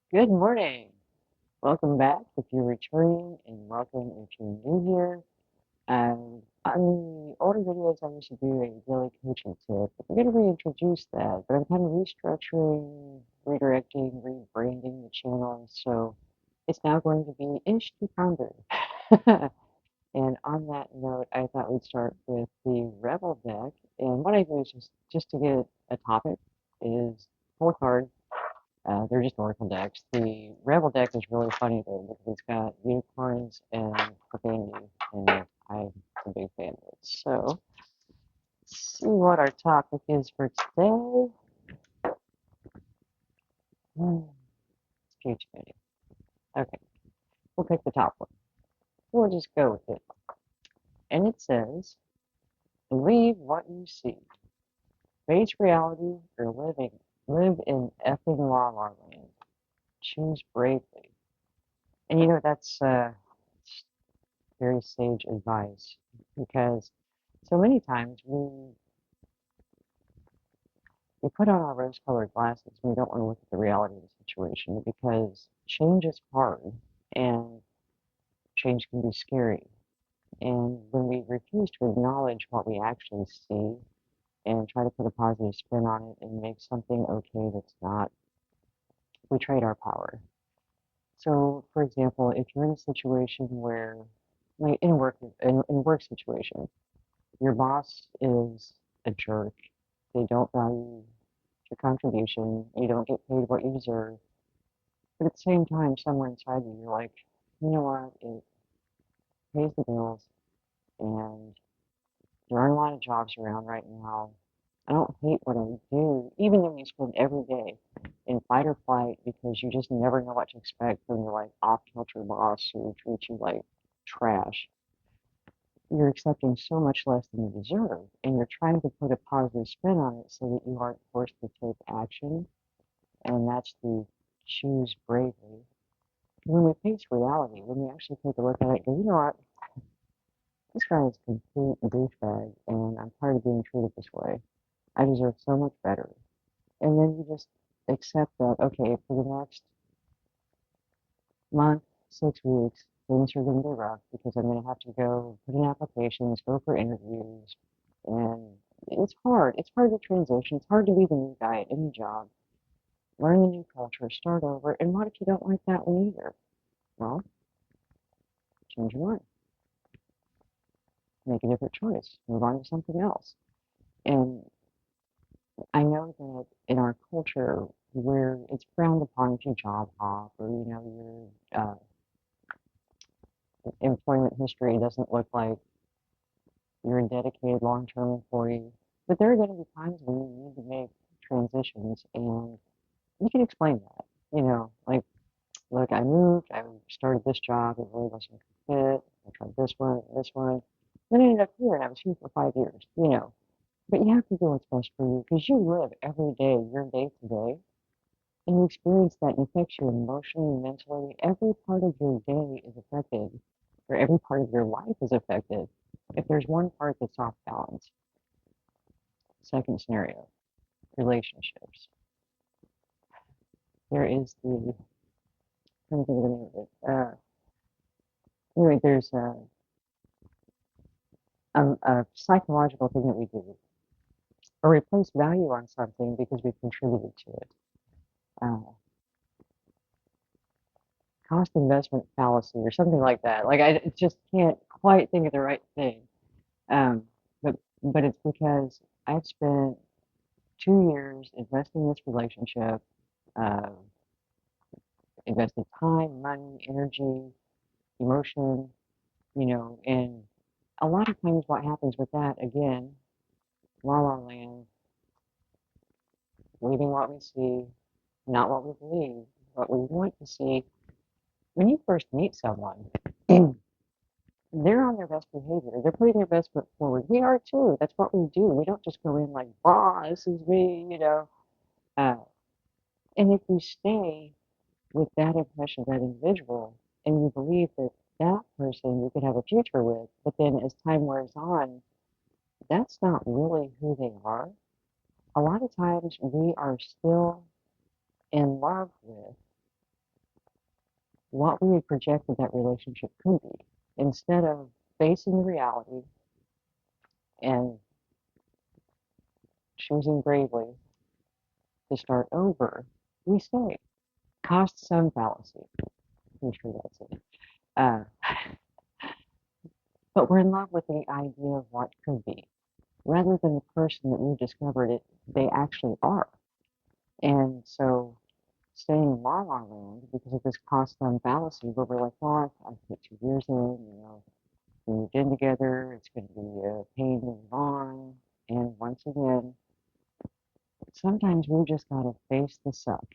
Good morning. Welcome back if you're returning, and welcome if you're new here. On the older videos, I used to do a daily coaching tip, but we're going to reintroduce that. But I'm kind of restructuring, redirecting, rebranding the channel, so it's now going to be Ish to Ponder. And on that note, I thought we'd start with the Rebel deck. And what I do is just to get a topic is pull a card. They're just Oracle decks. The Rebel deck is really funny though because it's got unicorns and profanity, and I'm a big fan of it. So, let's see what our topic is for today. It's too many. Okay, we'll pick the top one. We'll just go with it. And it says, believe what you see. Face reality or live in effing la la land. Choose bravely. And that's very sage advice because so many times we put on our rose-colored glasses and we don't want to look at the reality of the situation because change is hard and change can be scary. And when we refuse to acknowledge what we actually see and try to put a positive spin on it and make something okay that's not, we trade our power. So, for example, if you're in a situation where, like in a work situation, your boss is a jerk. They don't value your contribution. You don't get paid what you deserve. But at the same time, somewhere inside you, you're like, you know what? It pays the bills, and there aren't a lot of jobs around right now. I don't hate what I do, even though you spend every day in fight or flight because you just never know what to expect from your like off-kilter boss who treats you like trash. You're accepting so much less than you deserve, and you're trying to put a positive spin on it so that you aren't forced to take action. And that's the choose bravely. When we face reality, when we actually take a look at it, go, you know what, this guy is a complete douchebag, and I'm tired of being treated this way. I deserve so much better. And then you just accept that, okay, for the next month, 6 weeks, things are going to be rough because I'm going to have to go put in applications, go for interviews, and it's hard. It's hard to transition. It's hard to be the new guy at any job, learn the new culture, start over. And what if you don't like that one either? Well, change your mind, make a different choice, move on to something else. And I know that in our culture, where it's frowned upon if you job hop or your employment history doesn't look like you're a dedicated long-term employee. But there are going to be times when you need to make transitions, and you can explain that. Like, look, I moved, I started this job, it really wasn't a fit. I tried this one. Then I ended up here, and I was here for 5 years. But you have to do what's best for you because you live every day, your day to day, and you experience that and affects you emotionally, mentally. Every part of your day is affected, or every part of your life is affected if there's one part that's off balance. Second scenario, relationships. There is the, I'm trying to think of the name of it. Anyway, there's a psychological thing that we do, or we place value on something because we've contributed to it. Uh, Cost investment fallacy or something like that. Like I just can't quite think of the right thing. Um, but it's because I've spent 2 years investing in this relationship, uh, invested time, money, energy, emotion, and a lot of times what happens with that, again, la la land, believing what we see, not what we believe, what we want to see. When you first meet someone, they're on their best behavior. They're putting their best foot forward. We are too. That's what we do. We don't just go in like, "Ah, this is me." Uh, and if you stay with that impression of that individual and you believe that that person you could have a future with, but then as time wears on, that's not really who they are. A lot of times we are still in love with what we had projected that relationship could be. Instead of facing the reality and choosing bravely to start over, we stay. Cost some fallacy. I'm sure that's it. Uh, but we're in love with the idea of what could be, rather than the person that we've discovered it they actually are. And so staying in la la land because of this cost some fallacy where we're like, well, I've put 2 years in, we moved in together, it's going to be a pain to move on. And once again, sometimes we just got to face the suck.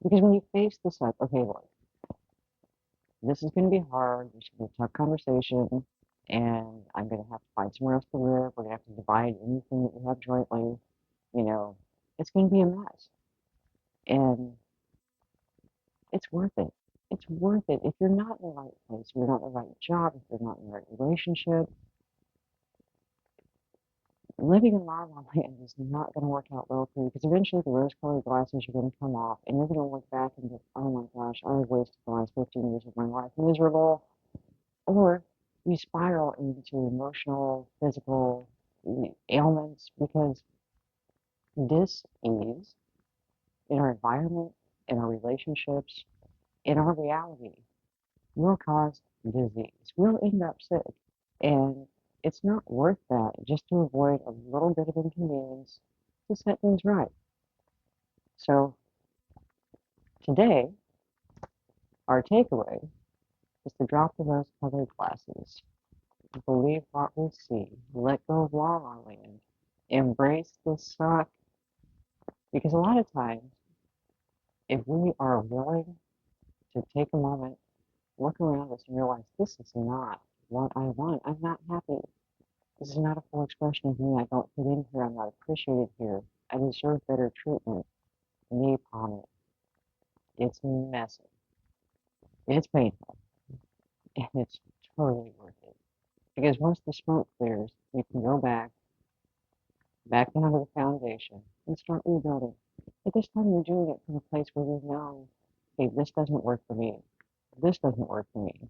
Because when you face the suck, okay, look, this is going to be hard. This is going to be a tough conversation. And I'm going to have to find somewhere else to live. We're going to have to divide anything that we have jointly. You know, it's going to be a mess. And it's worth it. It's worth it. If you're not in the right place, if you're not in the right job, if you're not in the right relationship, living in la la land is not going to work out well for you because eventually the rose-colored glasses are going to come off and you're going to look back and go, oh my gosh, I wasted the last 15 years of my life miserable. Or you spiral into emotional, physical ailments because dis-ease in our environment, in our relationships, in our reality will cause disease. We'll end up sick. And it's not worth that just to avoid a little bit of inconvenience to set things right. So today, our takeaway is to drop the rose-colored glasses, believe what we see, let go of la la land, embrace the suck. Because a lot of times, if we are willing to take a moment, look around us and realize this is not what I want, I'm not happy. This is not a full expression of me. I don't fit in here. I'm not appreciated here. I deserve better treatment. Napalm it. It's messy. It's painful. And it's totally worth it. Because once the smoke clears, you can go back down to the foundation, and start rebuilding. But this time you're doing it from a place where you know, hey, this doesn't work for me. This doesn't work for me.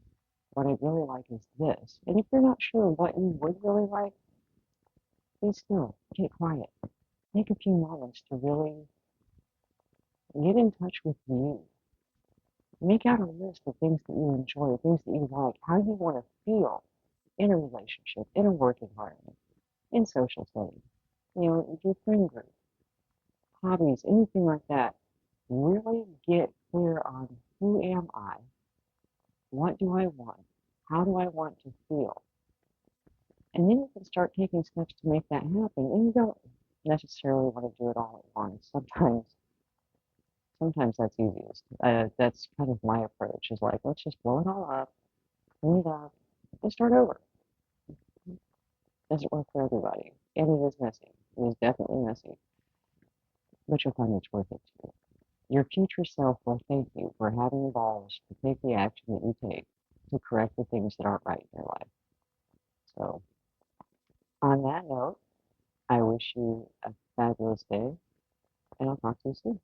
What I really like is this. And if you're not sure what you would really like, be still. Get quiet. Take a few moments to really get in touch with you. Make out a list of things that you enjoy, things that you like, how you want to feel in a relationship, in a work environment, in social settings, your friend group, hobbies, anything like that. Really get clear on who am I? What do I want? How do I want to feel? And then you can start taking steps to make that happen. And you don't necessarily want to do it all at once. Sometimes that's easiest. That's kind of my approach is like, let's just blow it all up, clean it up, and start over. Doesn't work for everybody. And it is messy. It is definitely messy. But you'll find it's worth it too. Your future self will thank you for having the balls to take the action that you take to correct the things that aren't right in your life. So, on that note, I wish you a fabulous day, and I'll talk to you soon.